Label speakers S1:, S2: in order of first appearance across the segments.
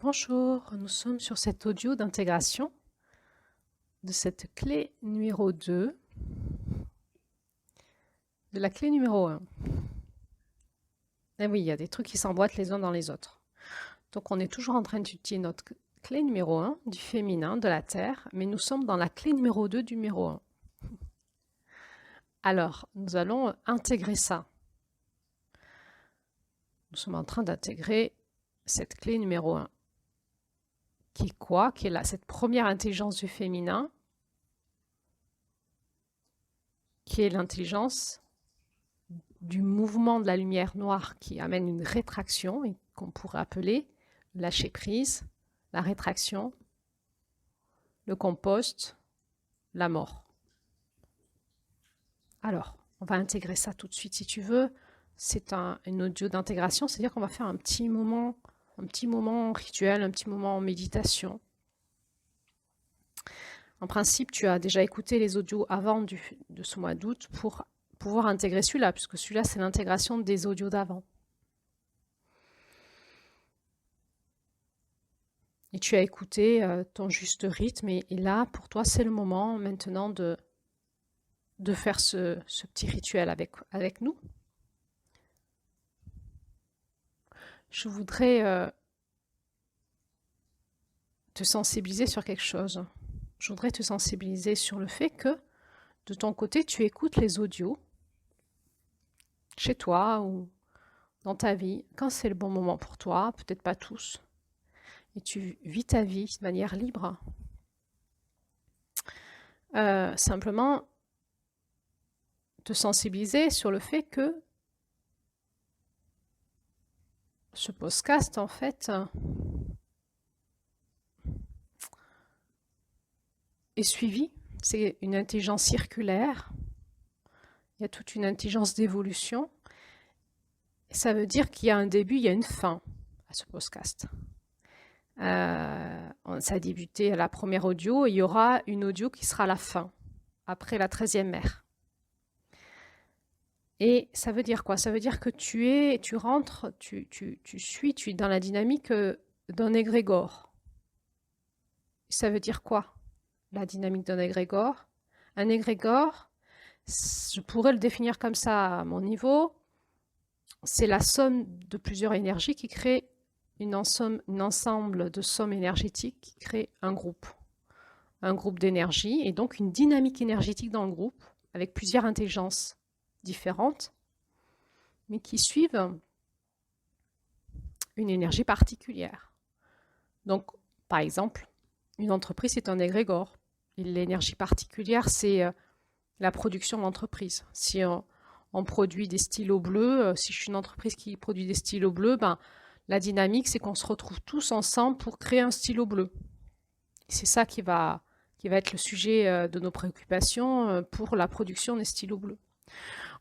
S1: Bonjour, nous sommes sur cet audio d'intégration de cette clé numéro 2, de la clé numéro 1. Et oui, il y a des trucs qui s'emboîtent les uns dans les autres. Donc on est toujours en train d'étudier notre clé numéro 1 du féminin, de la Terre, mais nous sommes dans la clé numéro 2 du numéro 1. Alors, nous allons intégrer ça. Nous sommes en train d'intégrer cette clé numéro 1. Qui est quoi? Qui est là, cette première intelligence du féminin, qui est l'intelligence du mouvement de la lumière noire qui amène une rétraction et qu'on pourrait appeler lâcher prise, la rétraction, le compost, la mort. Alors, on va intégrer ça tout de suite si tu veux. C'est un audio d'intégration, c'est-à-dire qu'on va faire un petit moment rituel, un petit moment en méditation. En principe, tu as déjà écouté les audios avant de ce mois d'août pour pouvoir intégrer celui-là, puisque celui-là, c'est l'intégration des audios d'avant. Et tu as écouté ton juste rythme, et là, pour toi, c'est le moment maintenant de faire ce petit rituel avec nous. Je voudrais te sensibiliser sur quelque chose. Je voudrais te sensibiliser sur le fait que, de ton côté, tu écoutes les audios chez toi ou dans ta vie, quand c'est le bon moment pour toi, peut-être pas tous, et tu vis ta vie de manière libre. Simplement, te sensibiliser sur le fait que ce podcast, en fait, est suivi. C'est une intelligence circulaire. Il y a toute une intelligence d'évolution. Ça veut dire qu'il y a un début, il y a une fin à ce podcast. Ça a débuté à la première audio et il y aura une audio qui sera la fin, après la 13e mère. Et ça veut dire quoi? Ça veut dire que tu rentres, tu es dans la dynamique d'un égrégore. Ça veut dire quoi? La dynamique d'un égrégore? Un égrégore, je pourrais le définir comme ça à mon niveau, c'est la somme de plusieurs énergies qui crée un ensemble de sommes énergétiques qui crée un groupe d'énergie et donc une dynamique énergétique dans le groupe avec plusieurs intelligences différentes, mais qui suivent une énergie particulière. Donc, par exemple, une entreprise est un égrégore. L'énergie particulière, c'est la production d'entreprise. Si on produit des stylos bleus, si je suis une entreprise qui produit des stylos bleus, ben, la dynamique, c'est qu'on se retrouve tous ensemble pour créer un stylo bleu. C'est ça qui va être le sujet de nos préoccupations pour la production des stylos bleus.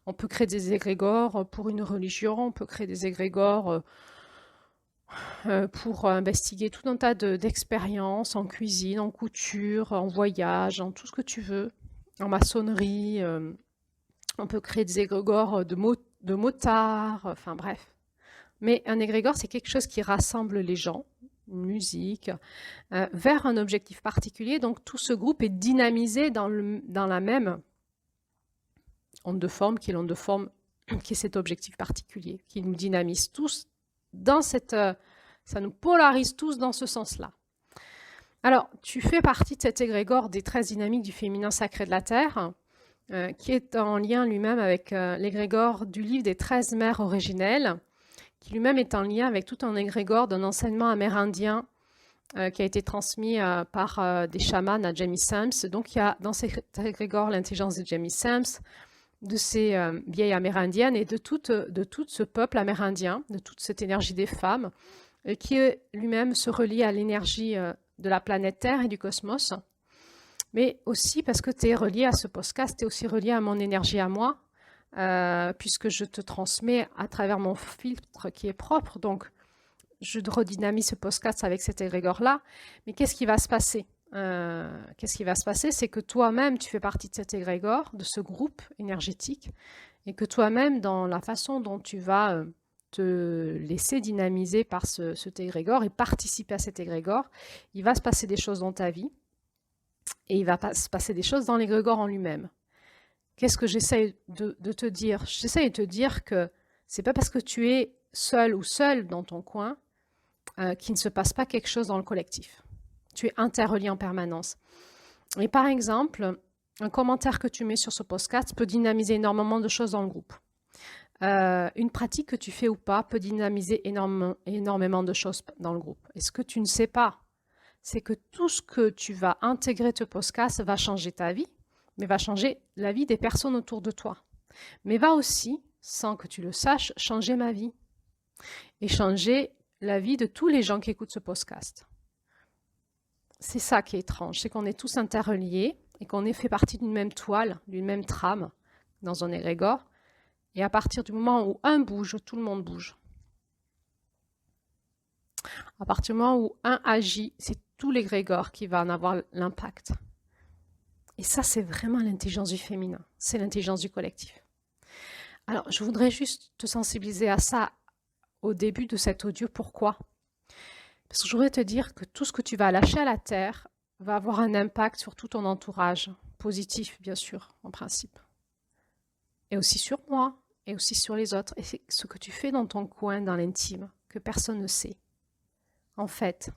S1: On peut créer des égrégores pour une religion, on peut créer des égrégores pour investiguer tout un tas d'expériences en cuisine, en couture, en voyage, en tout ce que tu veux, en maçonnerie. On peut créer des égrégores de motards, enfin bref. Mais un égrégore, c'est quelque chose qui rassemble les gens, une musique, vers un objectif particulier. Donc tout ce groupe est dynamisé dans la même onde de forme, qui est l'onde de forme, qui est cet objectif particulier, qui nous dynamise tous dans cette... ça nous polarise tous dans ce sens-là. Alors, tu fais partie de cet égrégore des 13 dynamiques du féminin sacré de la Terre, qui est en lien lui-même avec l'égrégore du livre des 13 mères originelles, qui lui-même est en lien avec tout un égrégore d'un enseignement amérindien qui a été transmis par des chamans à Jamie Sams. Donc, il y a dans cet égrégore l'intelligence de Jamie Sams, de ces vieilles amérindiennes et de tout ce peuple amérindien, de toute cette énergie des femmes, qui lui-même se relie à l'énergie de la planète Terre et du cosmos, mais aussi parce que tu es relié à ce podcast, tu es aussi relié à mon énergie à moi, puisque je te transmets à travers mon filtre qui est propre, donc je redynamise ce podcast avec cet égrégore-là, mais qu'est-ce qui va se passer? Qu'est-ce qui va se passer? C'est que toi-même, tu fais partie de cet égrégore, de ce groupe énergétique, et que toi-même, dans la façon dont tu vas te laisser dynamiser par cet égrégore et participer à cet égrégore, il va se passer des choses dans ta vie et il va se passer des choses dans l'égrégore en lui-même. Qu'est-ce que j'essaie de te dire? J'essaie de te dire que c'est pas parce que tu es seul ou seule dans ton coin qu'il ne se passe pas quelque chose dans le collectif. Tu es interrelié en permanence. Et par exemple, un commentaire que tu mets sur ce podcast peut dynamiser énormément de choses dans le groupe. Une pratique que tu fais ou pas peut dynamiser énormément de choses dans le groupe. Et ce que tu ne sais pas, c'est que tout ce que tu vas intégrer ce podcast va changer ta vie, mais va changer la vie des personnes autour de toi. Mais va aussi, sans que tu le saches, changer ma vie et changer la vie de tous les gens qui écoutent ce podcast. C'est ça qui est étrange, c'est qu'on est tous interreliés et qu'on est fait partie d'une même toile, d'une même trame dans un égrégore. Et à partir du moment où un bouge, tout le monde bouge. À partir du moment où un agit, c'est tout l'égrégore qui va en avoir l'impact. Et ça, c'est vraiment l'intelligence du féminin, c'est l'intelligence du collectif. Alors, je voudrais juste te sensibiliser à ça au début de cet audio. Pourquoi? Parce que je voudrais te dire que tout ce que tu vas lâcher à la terre va avoir un impact sur tout ton entourage, positif bien sûr, en principe. Et aussi sur moi, et aussi sur les autres. Et c'est ce que tu fais dans ton coin, dans l'intime, que personne ne sait. En fait,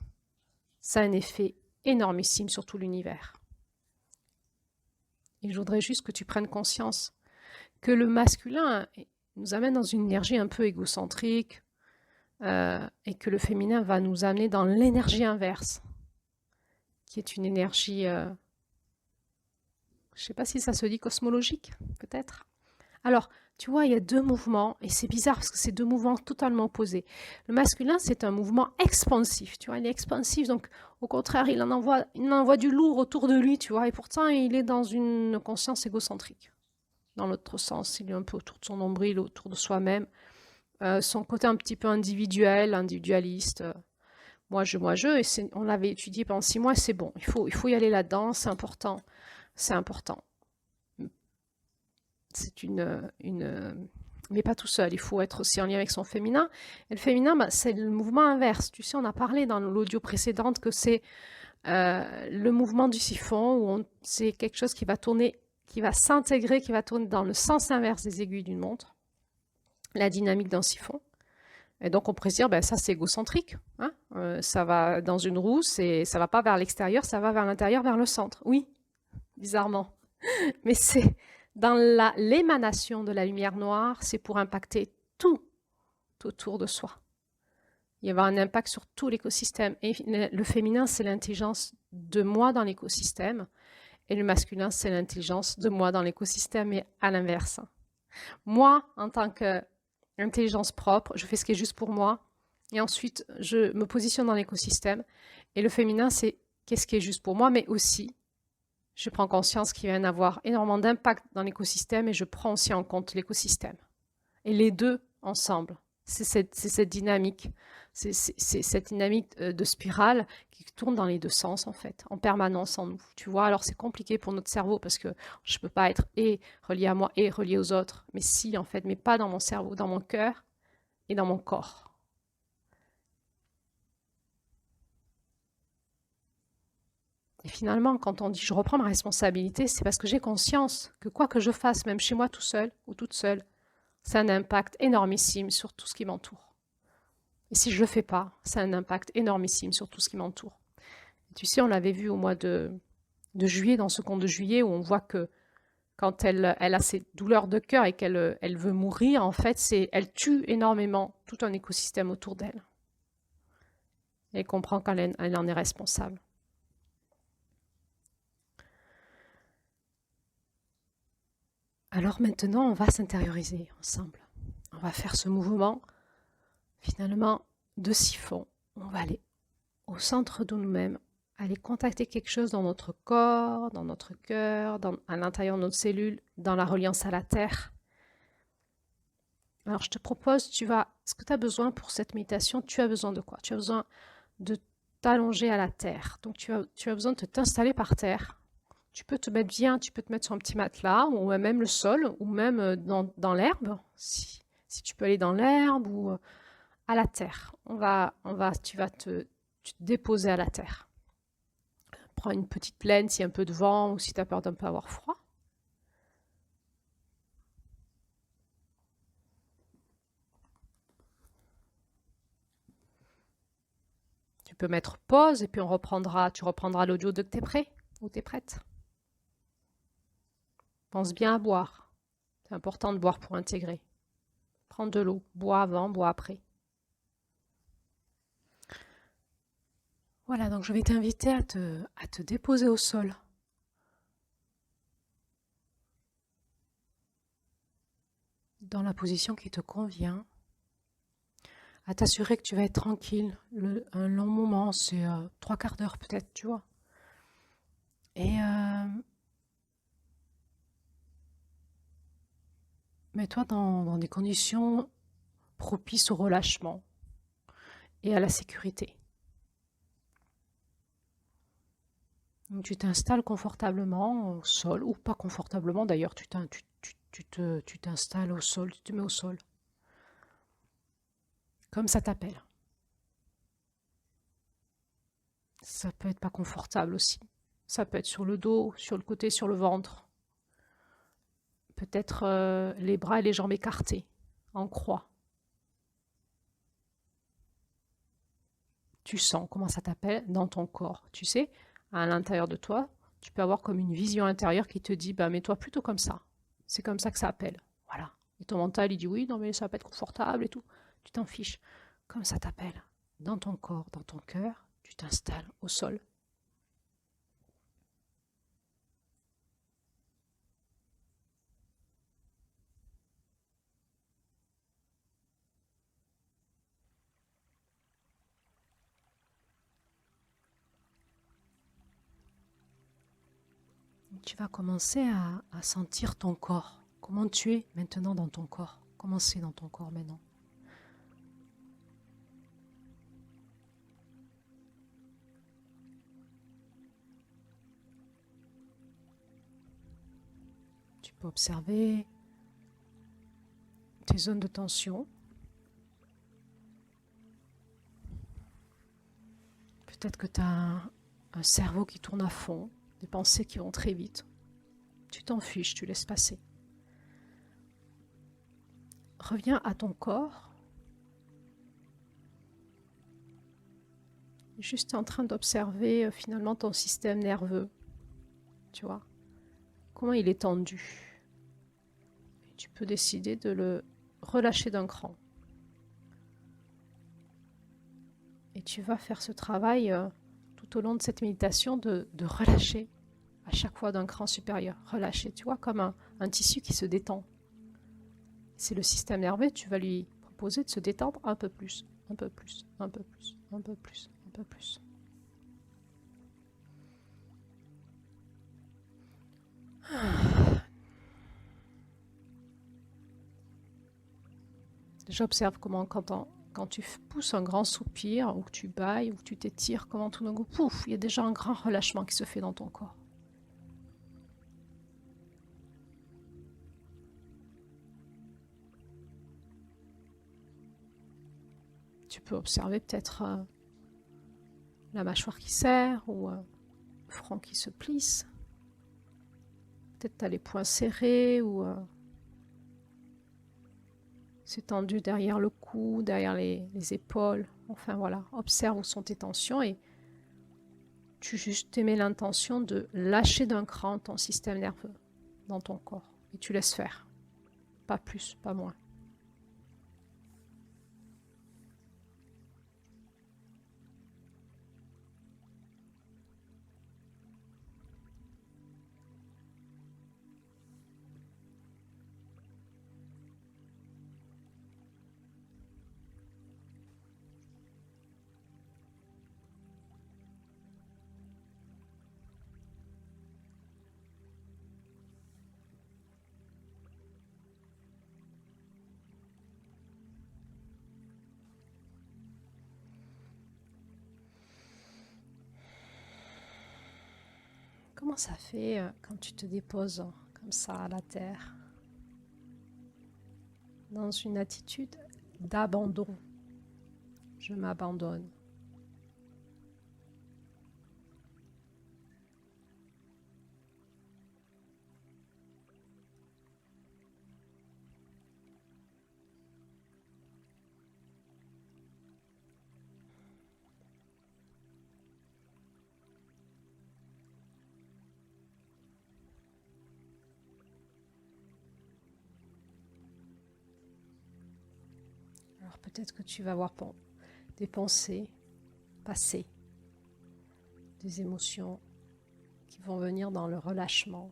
S1: ça a un effet énormissime sur tout l'univers. Et je voudrais juste que tu prennes conscience que le masculin nous amène dans une énergie un peu égocentrique et que le féminin va nous amener dans l'énergie inverse, qui est une énergie, je ne sais pas si ça se dit cosmologique, peut-être. Alors, tu vois, il y a deux mouvements, et c'est bizarre parce que c'est deux mouvements totalement opposés. Le masculin, c'est un mouvement expansif, tu vois, il est expansif, donc au contraire, il en envoie du lourd autour de lui, tu vois, et pourtant, il est dans une conscience égocentrique. Dans l'autre sens, il est un peu autour de son nombril, autour de soi-même. Son côté un petit peu individuel, individualiste. Moi, je, et on l'avait étudié pendant 6 mois, c'est bon, il faut y aller là-dedans, c'est important, c'est important. C'est mais pas tout seul, il faut être aussi en lien avec son féminin. Et le féminin, c'est le mouvement inverse. Tu sais, on a parlé dans l'audio précédente que c'est le mouvement du siphon, où c'est quelque chose qui va tourner, qui va s'intégrer, qui va tourner dans le sens inverse des aiguilles d'une montre, la dynamique d'un siphon. Et donc on pourrait se dire, ça c'est égocentrique. Hein, ça va dans une roue, ça ne va pas vers l'extérieur, ça va vers l'intérieur, vers le centre. Oui, bizarrement. Mais c'est dans l'émanation de la lumière noire, c'est pour impacter tout autour de soi. Il y avoir un impact sur tout l'écosystème. Et le féminin, c'est l'intelligence de moi dans l'écosystème. Et le masculin, c'est l'intelligence de moi dans l'écosystème et à l'inverse. Moi, en tant qu'intelligence propre, je fais ce qui est juste pour moi. Et ensuite, je me positionne dans l'écosystème. Et le féminin, c'est qu'est-ce qui est juste pour moi, mais aussi, je prends conscience qu'il va y en avoir énormément d'impact dans l'écosystème et je prends aussi en compte l'écosystème. Et les deux ensemble, c'est cette dynamique, c'est cette dynamique de spirale qui tourne dans les deux sens en fait, en permanence en nous. Tu vois, alors c'est compliqué pour notre cerveau parce que je ne peux pas être et relié à moi et relié aux autres, mais si en fait, mais pas dans mon cerveau, dans mon cœur et dans mon corps. Et finalement, quand on dit « je reprends ma responsabilité », c'est parce que j'ai conscience que quoi que je fasse, même chez moi tout seul ou toute seule, ça a un impact énormissime sur tout ce qui m'entoure. Et si je ne le fais pas, ça a un impact énormissime sur tout ce qui m'entoure. Tu sais, on l'avait vu au mois de juillet, dans ce conte de juillet, où on voit que quand elle a ces douleurs de cœur et qu'elle veut mourir, en fait, elle tue énormément tout un écosystème autour d'elle. Et elle comprend qu'elle en est responsable. Alors maintenant, on va s'intérioriser ensemble. On va faire ce mouvement, finalement, de siphon. On va aller au centre de nous-mêmes, aller contacter quelque chose dans notre corps, dans notre cœur, à l'intérieur de notre cellule, dans la reliance à la terre. Alors je te propose, ce que tu as besoin pour cette méditation, tu as besoin de quoi? Tu as besoin de t'allonger à la terre. Donc tu as besoin de t'installer par terre. Tu peux te mettre bien, tu peux te mettre sur un petit matelas, ou même le sol, ou même dans l'herbe, si Si tu peux aller dans l'herbe ou à la terre. Tu vas te déposer à la terre. Prends une petite plaine s'il y a un peu de vent ou si tu as peur d'un peu avoir froid. Tu peux mettre pause et puis tu reprendras l'audio dès que tu es prêt ou tu es prête. Pense bien à boire. C'est important de boire pour intégrer. Prends de l'eau. Bois avant, bois après. Voilà, donc je vais t'inviter à te déposer au sol. Dans la position qui te convient. À t'assurer que tu vas être tranquille. Un long moment, c'est 3/4 d'heure peut-être, tu vois. Et mets-toi dans des conditions propices au relâchement et à la sécurité. Donc, tu t'installes confortablement au sol, ou pas confortablement d'ailleurs, tu t'installes au sol, tu te mets au sol. Comme ça t'appelle. Ça peut être pas confortable aussi. Ça peut être sur le dos, sur le côté, sur le ventre. Peut-être les bras et les jambes écartés, en croix. Tu sens comment ça t'appelle dans ton corps. Tu sais, à l'intérieur de toi, tu peux avoir comme une vision intérieure qui te dit, bah, mets-toi plutôt comme ça. C'est comme ça que ça appelle. Voilà. Et ton mental, il dit, oui, non, mais ça va pas être confortable et tout. Tu t'en fiches. Comme ça t'appelle. Dans ton corps, dans ton cœur, tu t'installes au sol. Tu vas commencer à sentir ton corps. Comment tu es maintenant dans ton corps? Comment c'est dans ton corps maintenant? Tu peux observer tes zones de tension. Peut-être que tu as un cerveau qui tourne à fond, des pensées qui vont très vite. Tu t'en fiches, tu laisses passer. Reviens à ton corps. Juste en train d'observer finalement ton système nerveux. Tu vois, comment il est tendu. Et tu peux décider de le relâcher d'un cran. Et tu vas faire ce travail tout au long de cette méditation de relâcher à chaque fois d'un cran supérieur. Relâcher, tu vois, comme un tissu qui se détend. C'est le système nerveux, tu vas lui proposer de se détendre un peu plus, un peu plus, un peu plus, un peu plus, un peu plus. J'observe comment quand tu pousses un grand soupir, ou que tu bailles, ou que tu t'étires, comment tout d'un coup, pouf, il y a déjà un grand relâchement qui se fait dans ton corps. Tu peux observer peut-être la mâchoire qui serre, ou le front qui se plisse. Peut-être tu as les poings serrés, ou c'est tendu derrière le cou, derrière les épaules. Enfin voilà, observe où sont tes tensions et tu juste émets l'intention de lâcher d'un cran ton système nerveux dans ton corps. Et tu laisses faire. Pas plus, pas moins. Comment ça fait quand tu te déposes comme ça à la terre? dans une attitude d'abandon. Je m'abandonne. Alors peut-être que tu vas avoir des pensées passées, des émotions qui vont venir dans le relâchement.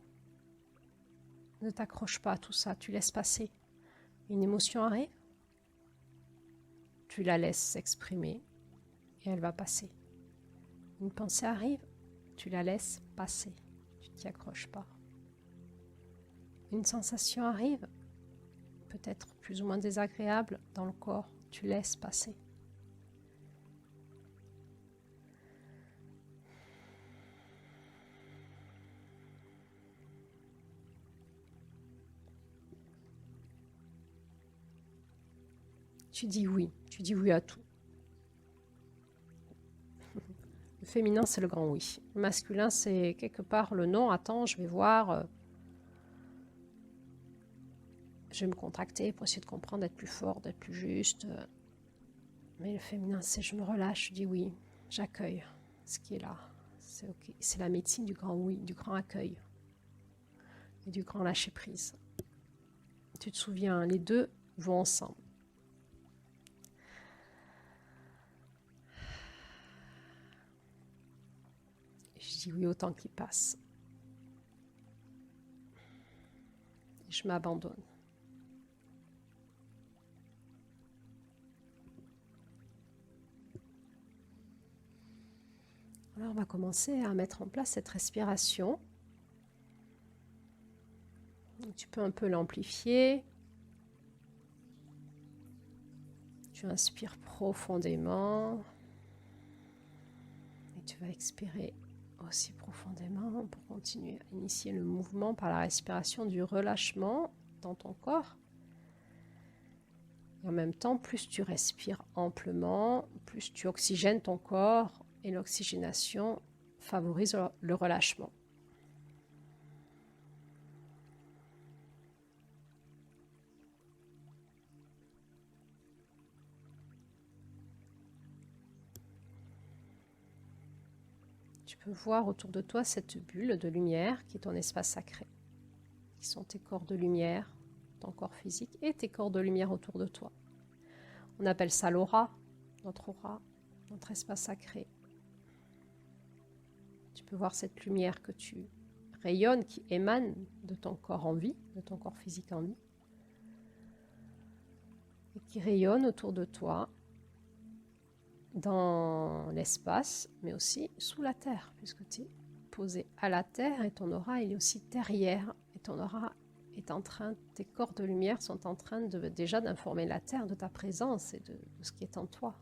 S1: Ne t'accroche pas à tout ça, tu laisses passer. Une émotion arrive, tu la laisses s'exprimer et elle va passer. Une pensée arrive, tu la laisses passer, tu ne t'y accroches pas. Une sensation arrive, peut-être plus ou moins désagréable dans le corps, tu laisses passer. Tu dis oui à tout. Le féminin, c'est le grand oui. Le masculin, c'est quelque part le non. Attends, je vais voir. Je vais me contracter pour essayer de comprendre, d'être plus fort, d'être plus juste. Mais le féminin, c'est je me relâche, je dis oui, j'accueille ce qui est là. C'est ok. C'est la médecine du grand oui, du grand accueil et du grand lâcher prise. Tu te souviens, les deux vont ensemble. Je dis oui au temps qui passe. Et je m'abandonne. Alors on va commencer à mettre en place cette respiration. Donc, tu peux un peu l'amplifier. Tu inspires profondément. Et tu vas expirer aussi profondément pour continuer à initier le mouvement par la respiration du relâchement dans ton corps. Et en même temps, plus tu respires amplement, plus tu oxygènes ton corps et l'oxygénation favorise le relâchement. Tu peux voir autour de toi cette bulle de lumière qui est ton espace sacré, qui sont tes corps de lumière, ton corps physique et tes corps de lumière autour de toi. On appelle ça l'aura, notre espace sacré. Tu peux voir cette lumière que tu rayonnes, qui émane de ton corps en vie, de ton corps physique en vie, et qui rayonne autour de toi, dans l'espace, mais aussi sous la terre, puisque tu es posé à la terre et ton aura il est aussi derrière, et ton aura est en train, tes corps de lumière sont en train déjà d'informer la terre de ta présence et de ce qui est en toi.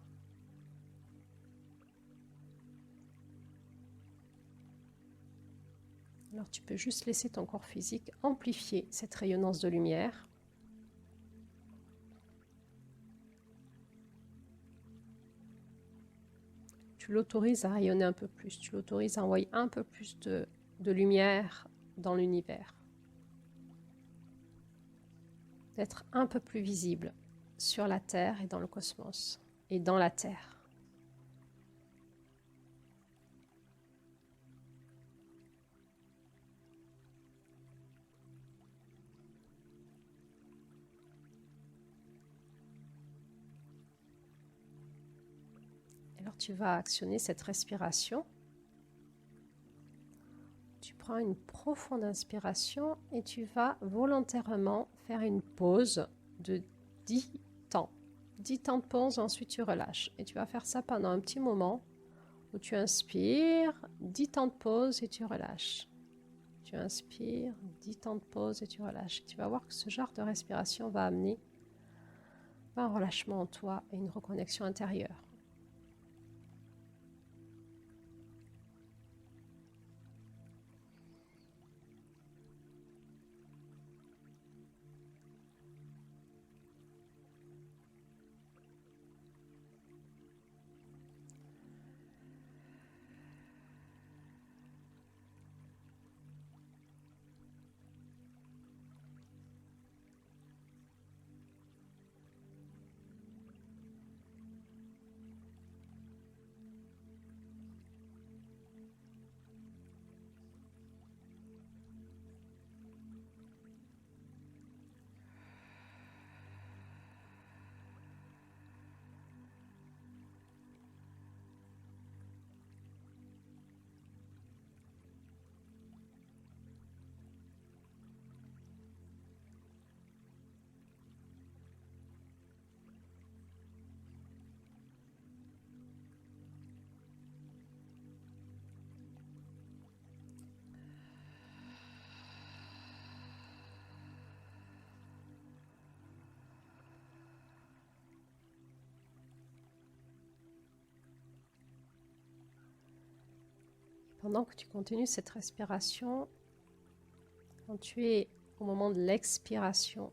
S1: Alors tu peux juste laisser ton corps physique amplifier cette rayonnance de lumière. Tu l'autorises à rayonner un peu plus, tu l'autorises à envoyer un peu plus de lumière dans l'univers. D'être un peu plus visible sur la Terre et dans le cosmos, et dans la Terre. Alors tu vas actionner cette respiration. Tu prends une profonde inspiration et tu vas volontairement faire une pause de 10 temps. 10 temps de pause, ensuite tu relâches. Et tu vas faire ça pendant un petit moment où tu inspires, 10 temps de pause et tu relâches. Tu inspires, 10 temps de pause et tu relâches. Tu vas voir que ce genre de respiration va amener un relâchement en toi et une reconnexion intérieure. Pendant que tu continues cette respiration, quand tu es au moment de l'expiration,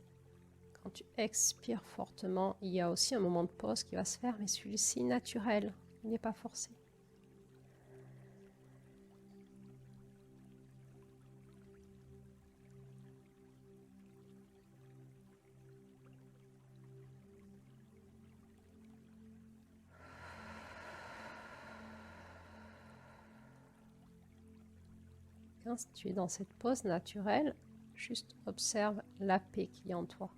S1: quand tu expires fortement, il y a aussi un moment de pause qui va se faire, mais celui-ci naturel, il n'est pas forcé. Quand tu es dans cette pause naturelle, juste observe la paix qu'il y a en toi.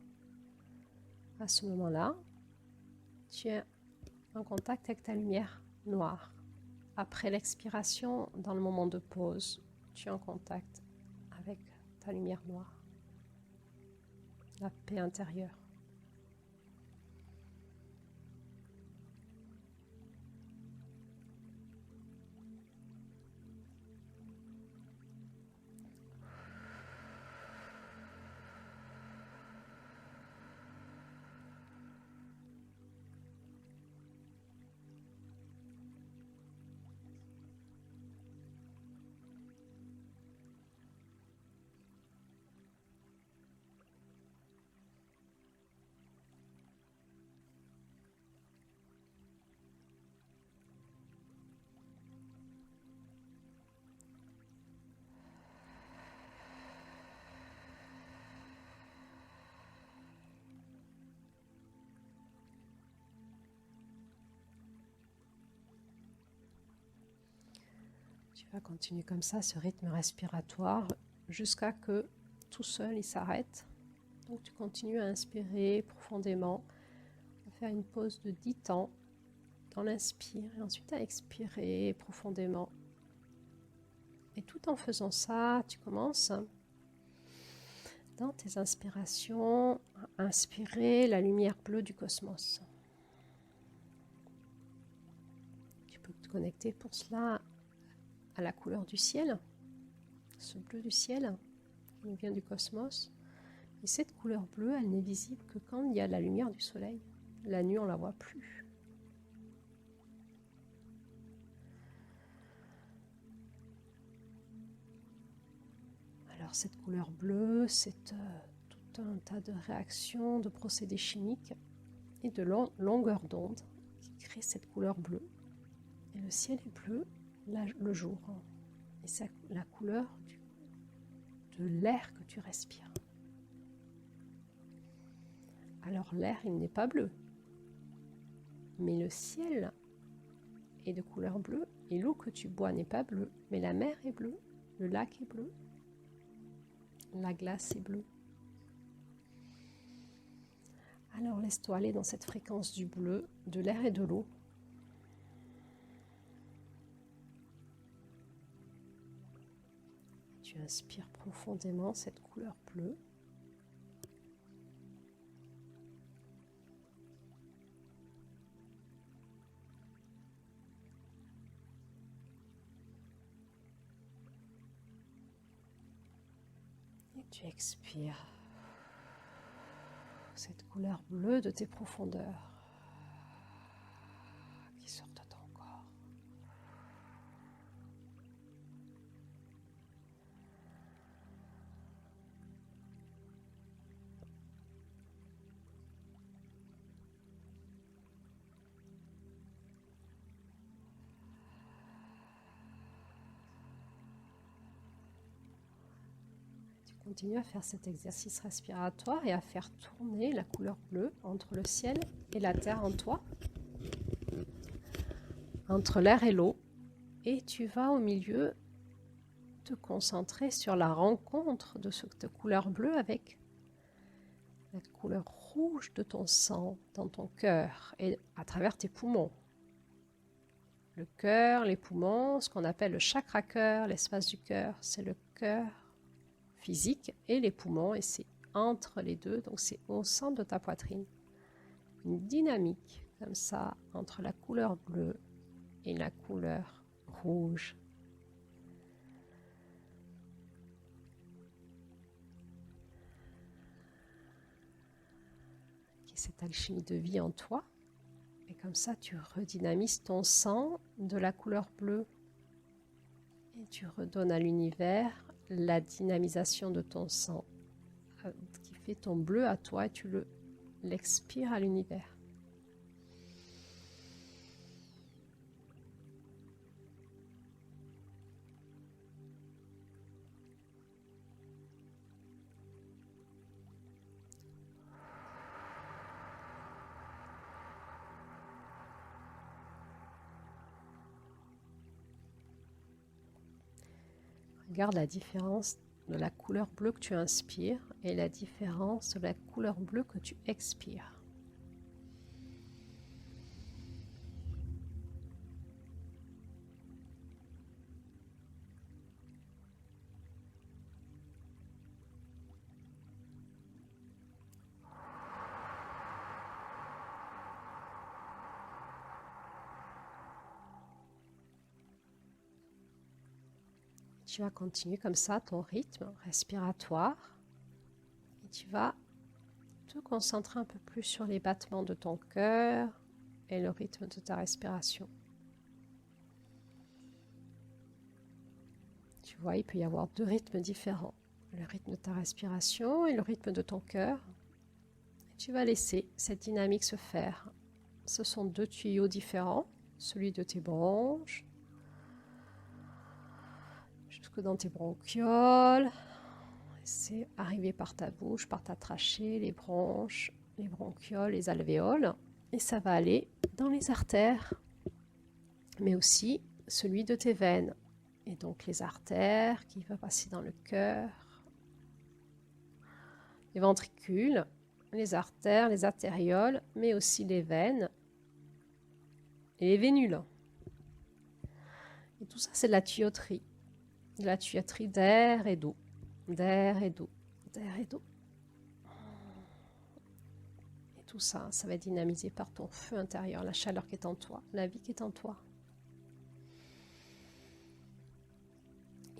S1: À ce moment-là, tu es en contact avec ta lumière noire. Après l'expiration, dans le moment de pause, tu es en contact avec ta lumière noire, la paix intérieure. Tu vas continuer comme ça, ce rythme respiratoire, jusqu'à que tout seul il s'arrête. Donc tu continues à inspirer profondément, à faire une pause de 10 temps dans l'inspire et ensuite à expirer profondément. Et tout en faisant ça, tu commences dans tes inspirations à inspirer la lumière bleue du cosmos. Tu peux te connecter pour cela à la couleur du ciel, ce bleu du ciel qui nous vient du cosmos. Et cette couleur bleue, elle n'est visible que quand il y a la lumière du soleil. La nuit, on ne la voit plus. Alors cette couleur bleue, c'est tout un tas de réactions, de procédés chimiques et de longueurs d'onde qui créent cette couleur bleue. Et le ciel est bleu le jour. Et c'est la couleur de l'air que tu respires. Alors l'air, il n'est pas bleu. Mais le ciel est de couleur bleue et l'eau que tu bois n'est pas bleue. Mais la mer est bleue, le lac est bleu, la glace est bleue. Alors laisse-toi aller dans cette fréquence du bleu, de l'air et de l'eau. Tu inspires profondément cette couleur bleue. Et tu expires cette couleur bleue de tes profondeurs qui sortent de ton corps. Continue à faire cet exercice respiratoire et à faire tourner la couleur bleue entre le ciel et la terre en toi, entre l'air et l'eau. Et tu vas au milieu te concentrer sur la rencontre de cette couleur bleue avec la couleur rouge de ton sang dans ton cœur et à travers tes poumons. Le cœur, les poumons, ce qu'on appelle le chakra cœur, l'espace du cœur, c'est le cœur physique et les poumons, et c'est entre les deux, donc c'est au centre de ta poitrine. Une dynamique comme ça entre la couleur bleue et la couleur rouge. Qui est cette alchimie de vie en toi. Et comme ça, tu redynamises ton sang de la couleur bleue Et tu redonnes à l'univers la dynamisation de ton sang qui fait ton bleu à toi et tu l'expires à l'univers. Regarde la différence de la couleur bleue que tu inspires et la différence de la couleur bleue que tu expires. Tu vas continuer comme ça ton rythme respiratoire et tu vas te concentrer un peu plus sur les battements de ton cœur et le rythme de ta respiration. Tu vois, il peut y avoir deux rythmes différents, le rythme de ta respiration et le rythme de ton cœur. Et tu vas laisser cette dynamique se faire. Ce sont deux tuyaux différents, celui de tes bronches, jusque dans tes bronchioles. C'est arrivé par ta bouche, par ta trachée, les bronches, les bronchioles, les alvéoles. Et ça va aller dans les artères, mais aussi celui de tes veines. Et donc les artères qui vont passer dans le cœur, les ventricules, les artères, les artérioles, mais aussi les veines et les vénules. Et tout ça, c'est de la tuyauterie. De la tuyauterie d'air et d'eau. D'air et d'eau. D'air et d'eau. Et tout ça, ça va être dynamisé par ton feu intérieur, la chaleur qui est en toi, la vie qui est en toi.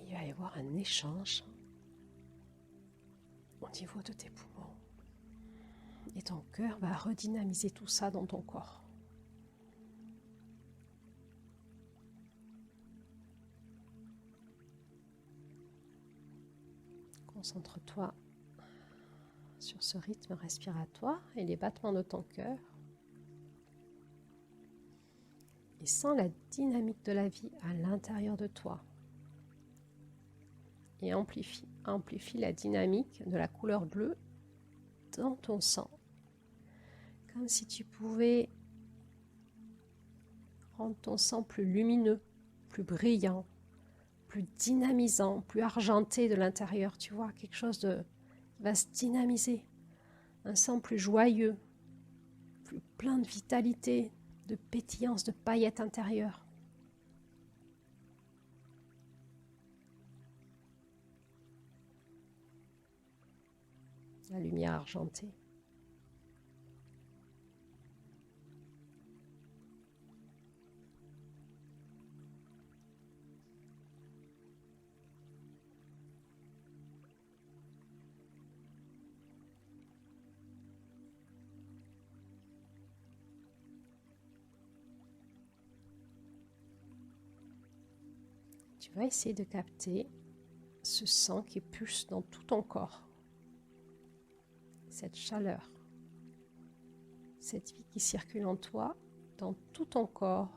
S1: Il va y avoir un échange au niveau de tes poumons. Et ton cœur va redynamiser tout ça dans ton corps. Concentre-toi sur ce rythme respiratoire et les battements de ton cœur. Et sens la dynamique de la vie à l'intérieur de toi. Et amplifie la dynamique de la couleur bleue dans ton sang. Comme si tu pouvais rendre ton sang plus lumineux, plus brillant, plus dynamisant, plus argenté de l'intérieur. Tu vois, quelque chose qui va se dynamiser. Un sang plus joyeux, plus plein de vitalité, de pétillance, de paillettes intérieures. La lumière argentée. Tu vas essayer de capter ce sang qui pulse dans tout ton corps. Cette chaleur, cette vie qui circule en toi, dans tout ton corps.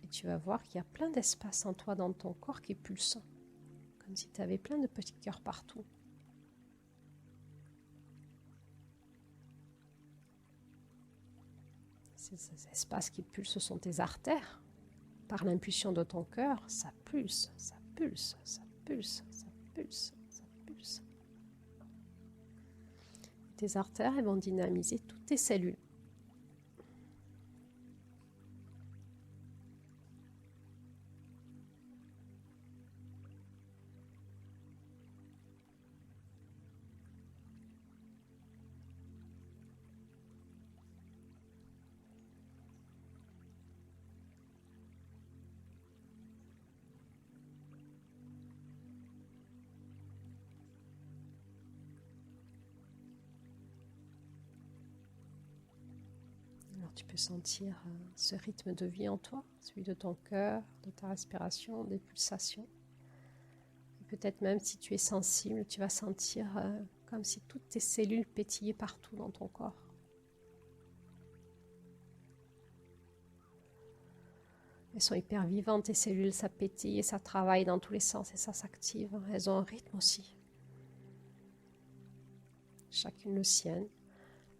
S1: Et tu vas voir qu'il y a plein d'espace en toi, dans ton corps qui pulse, comme si tu avais plein de petits cœurs partout. Ces espaces qui pulsent, ce sont tes artères. Par l'impulsion de ton cœur, ça pulse, ça pulse, ça pulse, ça pulse, ça pulse. Tes artères, elles vont dynamiser toutes tes cellules. Alors tu peux sentir ce rythme de vie en toi, celui de ton cœur, de ta respiration, des pulsations. Peut-être même si tu es sensible, tu vas sentir comme si toutes tes cellules pétillaient partout dans ton corps. Elles sont hyper vivantes, tes cellules, ça pétille et ça travaille dans tous les sens et ça s'active. Elles ont un rythme aussi. Chacune le sien.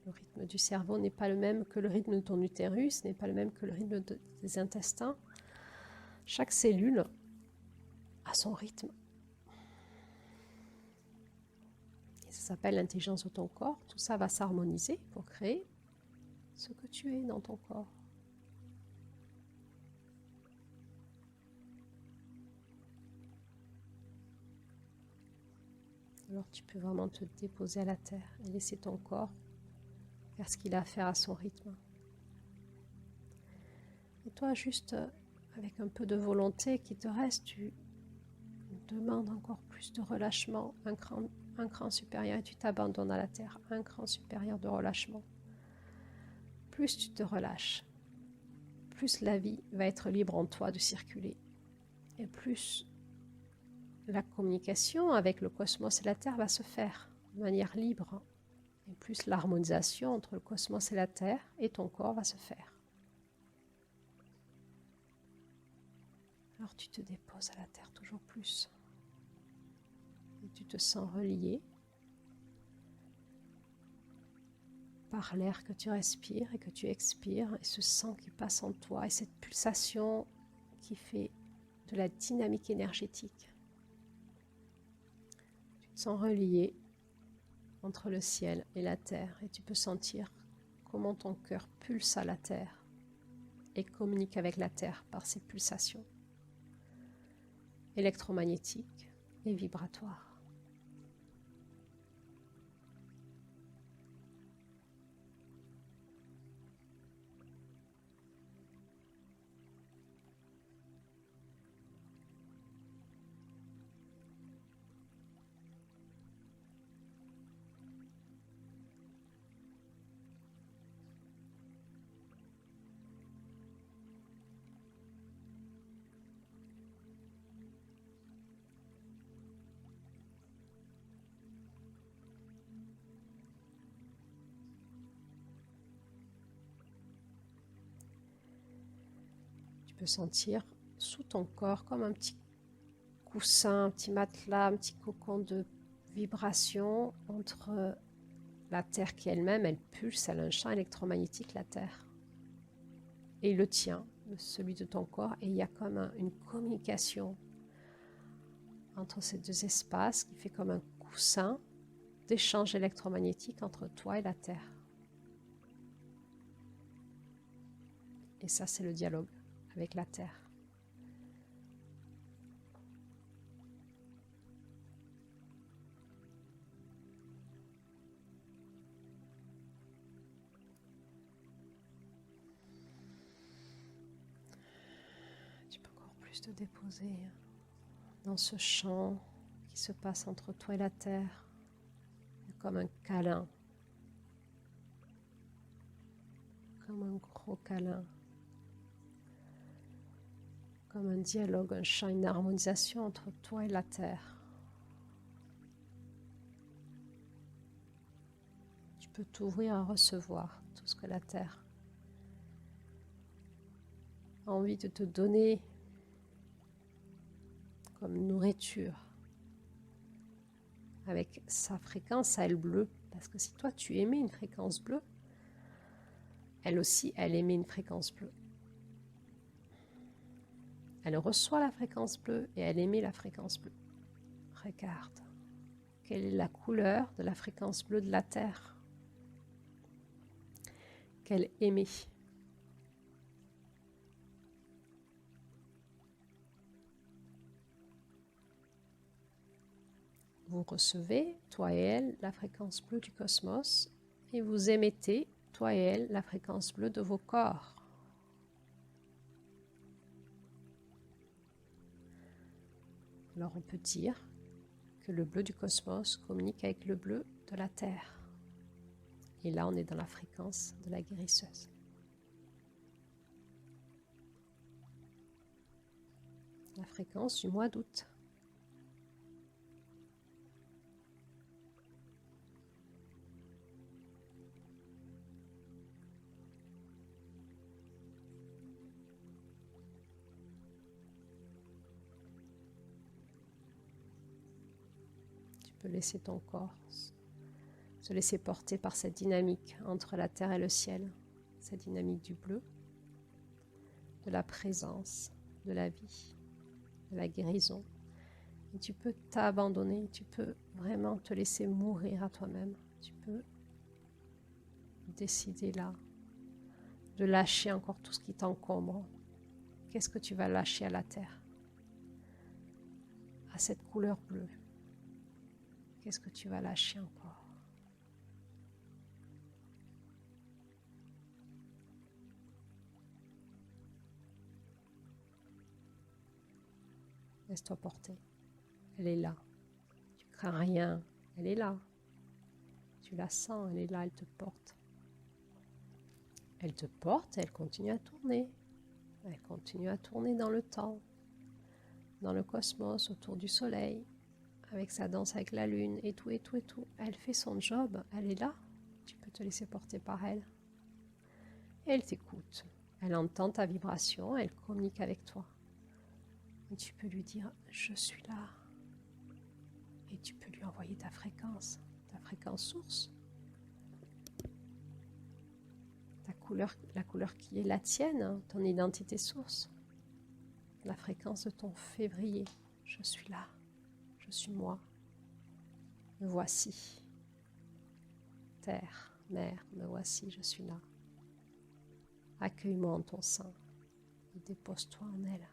S1: Le rythme du cerveau n'est pas le même que le rythme de ton utérus, n'est pas le même que le rythme des intestins. Chaque cellule a son rythme. Et ça s'appelle l'intelligence de ton corps. Tout ça va s'harmoniser pour créer ce que tu es dans ton corps. Alors tu peux vraiment te déposer à la terre et laisser ton corps faire ce qu'il a à faire à son rythme. Et toi, juste avec un peu de volonté qui te reste, tu demandes encore plus de relâchement, un cran supérieur, et tu t'abandonnes à la terre, un cran supérieur de relâchement. Plus tu te relâches, plus la vie va être libre en toi de circuler. Et plus la communication avec le cosmos et la Terre va se faire de manière libre. Et plus l'harmonisation entre le cosmos et la Terre et ton corps va se faire. Alors tu te déposes à la Terre toujours plus. Et tu te sens relié par l'air que tu respires et que tu expires, et ce sang qui passe en toi, et cette pulsation qui fait de la dynamique énergétique. Tu te sens relié entre le ciel et la terre, et tu peux sentir comment ton cœur pulse à la terre et communique avec la terre par ces pulsations électromagnétiques et vibratoires. Tu peux sentir sous ton corps comme un petit coussin, un petit matelas, un petit cocon de vibration entre la Terre qui elle-même, elle pulse, elle a un champ électromagnétique, la Terre, et le tien, celui de ton corps, et il y a comme une communication entre ces deux espaces qui fait comme un coussin d'échange électromagnétique entre toi et la Terre. Et ça, c'est le dialogue avec la Terre. Tu peux encore plus te déposer dans ce champ qui se passe entre toi et la Terre, comme un câlin, comme un gros câlin, comme un dialogue, un chant, une harmonisation entre toi et la Terre. Tu peux t'ouvrir à recevoir tout ce que la Terre a envie de te donner comme nourriture, avec sa fréquence à elle bleue. Parce que si toi tu émets une fréquence bleue, elle aussi, elle émet une fréquence bleue. Elle reçoit la fréquence bleue et elle émet la fréquence bleue. Regarde, quelle est la couleur de la fréquence bleue de la Terre qu'elle émet. Vous recevez, toi et elle, la fréquence bleue du cosmos et vous émettez, toi et elle, la fréquence bleue de vos corps. Alors on peut dire que le bleu du cosmos communique avec le bleu de la Terre. Et là, on est dans la fréquence de la guérisseuse. fréquence du mois d'août. Tu peux laisser ton corps se laisser porter par cette dynamique entre la terre et le ciel, cette dynamique du bleu, de la présence, de la vie, de la guérison. Et tu peux t'abandonner, tu peux vraiment te laisser mourir à toi-même. Tu peux décider là de lâcher encore tout ce qui t'encombre. Qu'est-ce que tu vas lâcher à la terre, à cette couleur bleue? Qu'est-ce que tu vas lâcher encore? Laisse-toi porter. Elle est là. Tu crains rien. Elle est là. Tu la sens, elle est là, elle te porte. Elle te porte et elle continue à tourner. Elle continue à tourner dans le temps, dans le cosmos, autour du soleil, avec sa danse avec la lune et tout, et tout, et tout. Elle fait son job, elle est là. Tu peux te laisser porter par elle. Et elle t'écoute. Elle entend ta vibration, elle communique avec toi. Et tu peux lui dire « je suis là ». Et tu peux lui envoyer ta fréquence source. La couleur qui est la tienne, hein, ton identité source. La fréquence de ton février. Je suis là, je suis moi. Me voici. Terre, mère, me voici, je suis là. Accueille-moi en ton sein et dépose-toi en elle.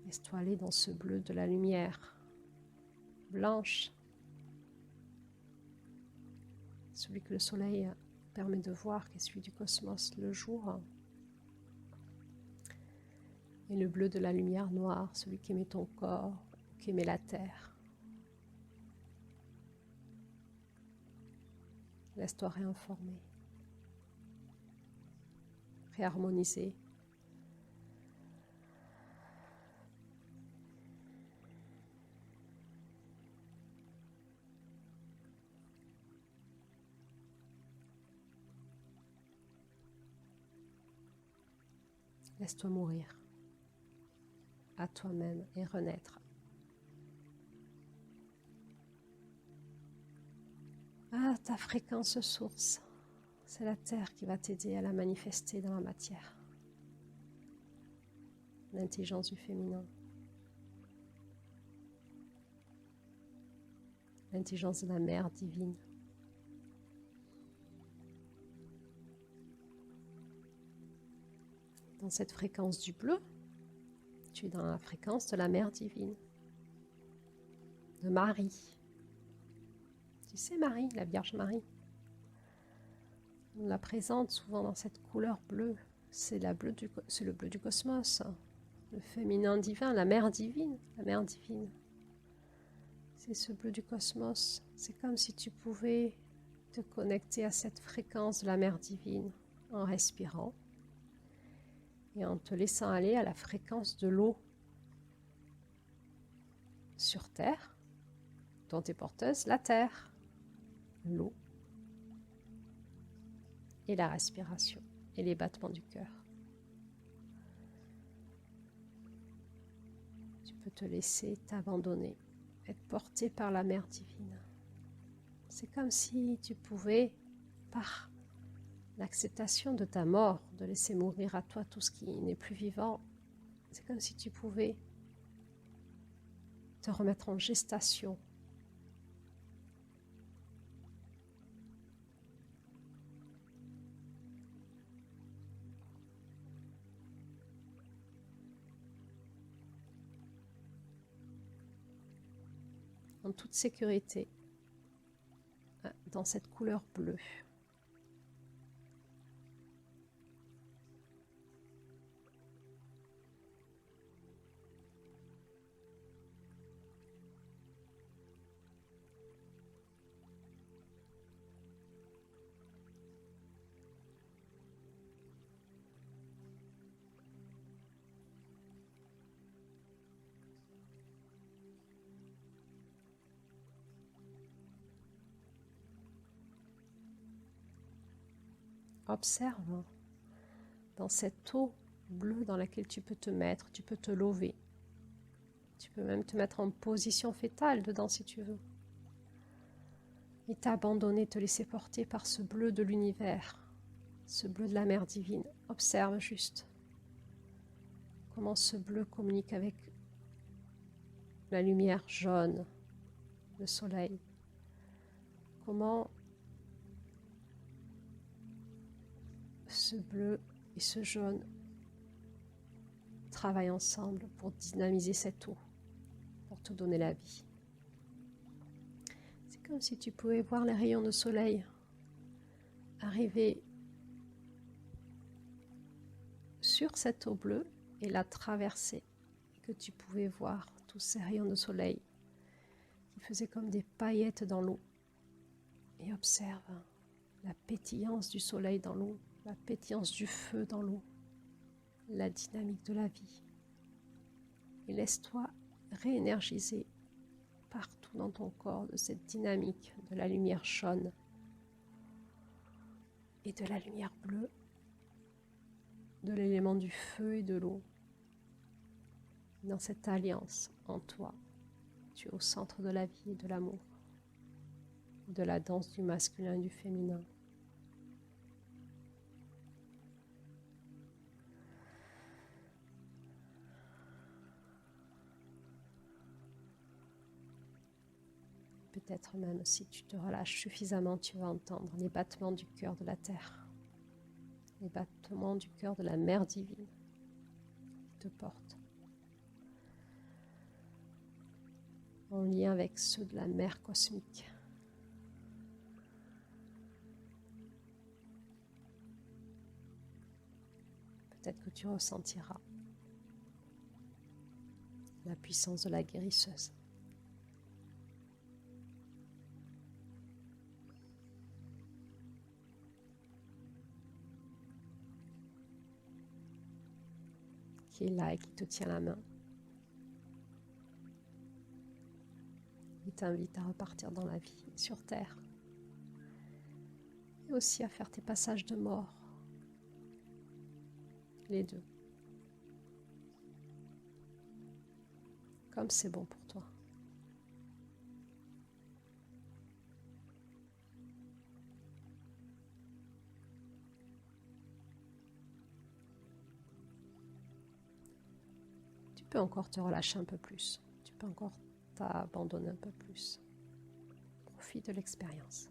S1: Laisse-toi aller dans ce bleu de la lumière blanche, celui que le soleil permet de voir, qui est celui du cosmos le jour, et le bleu de la lumière noire, celui qui émet ton corps, qui émet la terre. Laisse-toi réinformer, réharmoniser. Laisse-toi mourir à toi-même et renaître. Ah, ta fréquence source, c'est la terre qui va t'aider à la manifester dans la matière. L'intelligence du féminin. L'intelligence de la mère divine. Dans cette fréquence du bleu, tu es dans la fréquence de la mère divine, de Marie. Tu sais Marie, la Vierge Marie. On la présente souvent dans cette couleur bleue. C'est le bleu du cosmos, le féminin divin, la mère divine, la mère divine. C'est ce bleu du cosmos. C'est comme si tu pouvais te connecter à cette fréquence de la mère divine en respirant et en te laissant aller à la fréquence de l'eau sur Terre, dont est porteuse la Terre, l'eau et la respiration et les battements du cœur. Tu peux te laisser t'abandonner, être porté par la mère divine. C'est comme si tu pouvais, par l'acceptation de ta mort, de laisser mourir à toi tout ce qui n'est plus vivant, c'est comme si tu pouvais te remettre en gestation. En toute sécurité, dans cette couleur bleue. Observe dans cette eau bleue dans laquelle tu peux te mettre, tu peux te lever. Tu peux même te mettre en position fétale dedans si tu veux. Et t'abandonner, te laisser porter par ce bleu de l'univers, ce bleu de la mer divine. Observe juste comment ce bleu communique avec la lumière jaune, le soleil. Comment ce bleu et ce jaune travaillent ensemble pour dynamiser cette eau, pour te donner la vie. C'est comme si tu pouvais voir les rayons de soleil arriver sur cette eau bleue et la traverser, et que tu pouvais voir tous ces rayons de soleil qui faisaient comme des paillettes dans l'eau. Et observe la pétillance du soleil dans l'eau, la pétillance du feu dans l'eau, la dynamique de la vie. Et laisse-toi réénergiser partout dans ton corps de cette dynamique de la lumière jaune et de la lumière bleue, de l'élément du feu et de l'eau. Dans cette alliance en toi, tu es au centre de la vie et de l'amour, de la danse du masculin et du féminin. Peut-être même si tu te relâches suffisamment, tu vas entendre les battements du cœur de la terre, les battements du cœur de la mère divine qui te porte, en lien avec ceux de la mère cosmique. Peut-être que tu ressentiras la puissance de la guérisseuse. Qui est là et qui te tient la main. Il t'invite à repartir dans la vie sur terre. Et aussi à faire tes passages de mort. Les deux. Comme c'est bon pour toi. Tu peux encore te relâcher un peu plus. Tu peux encore t'abandonner un peu plus. Profite de l'expérience.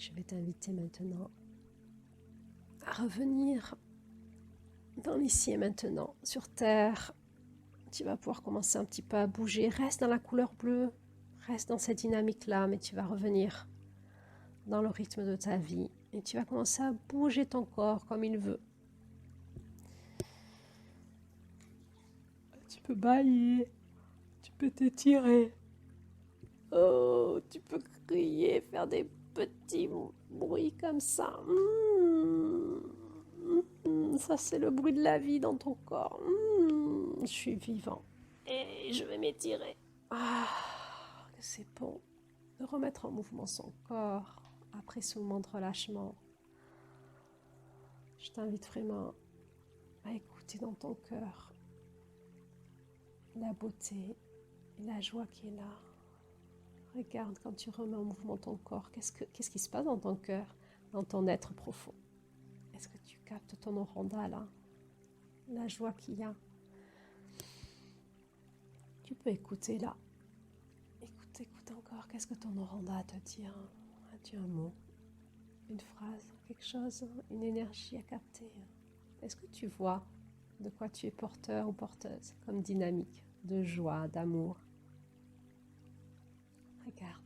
S1: je vais t'inviter maintenant à revenir dans l'ici et maintenant, sur Terre. Tu vas pouvoir commencer un petit peu à bouger. Reste dans la couleur bleue, reste dans cette dynamique-là, mais tu vas revenir dans le rythme de ta vie et tu vas commencer à bouger ton corps comme il veut. Tu peux bâiller, tu peux t'étirer. Oh, tu peux crier, faire des petits bruits comme ça. Ça, c'est le bruit de la vie dans ton corps. Je suis vivant et je vais m'étirer. Ah, c'est bon de remettre en mouvement son corps après ce moment de relâchement. Je t'invite vraiment à écouter dans ton cœur la beauté et la joie qui est là. Regarde quand tu remets en mouvement ton corps, qu'est-ce qui se passe dans ton cœur, dans ton être profond. Est-ce que tu captes ton oranda là, la joie qu'il y a? Tu peux écouter là. Écoute encore, qu'est-ce que ton oranda a à te dire? As-tu un mot, une phrase, quelque chose, une énergie à capter? Est-ce que tu vois de quoi tu es porteur ou porteuse, comme dynamique, de joie, d'amour? Regarde.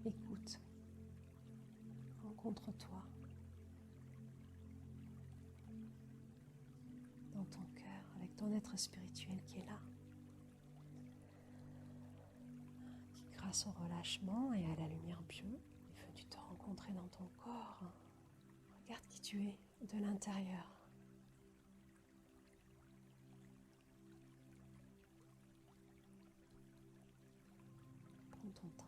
S1: Écoute. Rencontre-toi dans ton cœur avec ton être spirituel qui est là, qui grâce au relâchement et à la lumière bio est venu te rencontrer dans ton corps. Regarde qui tu es de l'intérieur. Prends ton temps.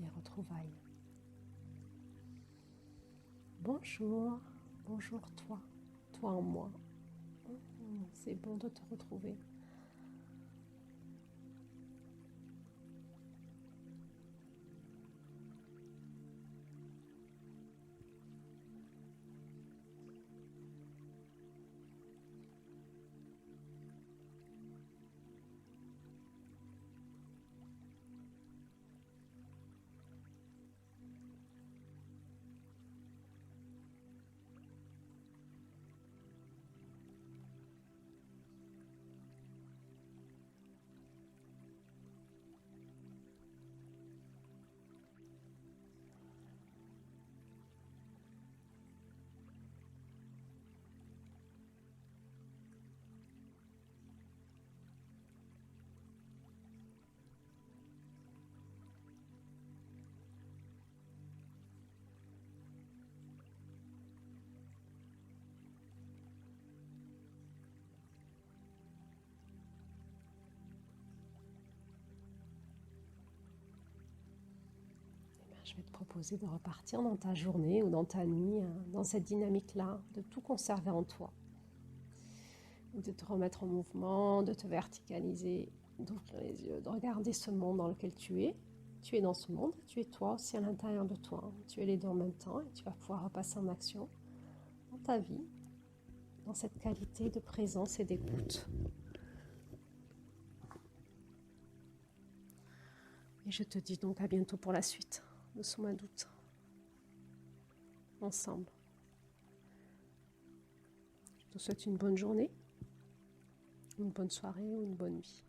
S1: Les retrouvailles. Bonjour, bonjour toi, toi en moi. C'est bon de te retrouver. Je vais te proposer de repartir dans ta journée ou dans ta nuit, dans cette dynamique-là, de tout conserver en toi. De te remettre en mouvement, de te verticaliser, d'ouvrir les yeux, de regarder ce monde dans lequel tu es. Tu es dans ce monde, tu es toi aussi à l'intérieur de toi. Tu es les deux en même temps et tu vas pouvoir repasser en action ta vie, dans cette qualité de présence et d'écoute. Et je te dis donc à bientôt pour la suite de Souma Doute. Ensemble. Je te souhaite une bonne journée, une bonne soirée ou une bonne nuit.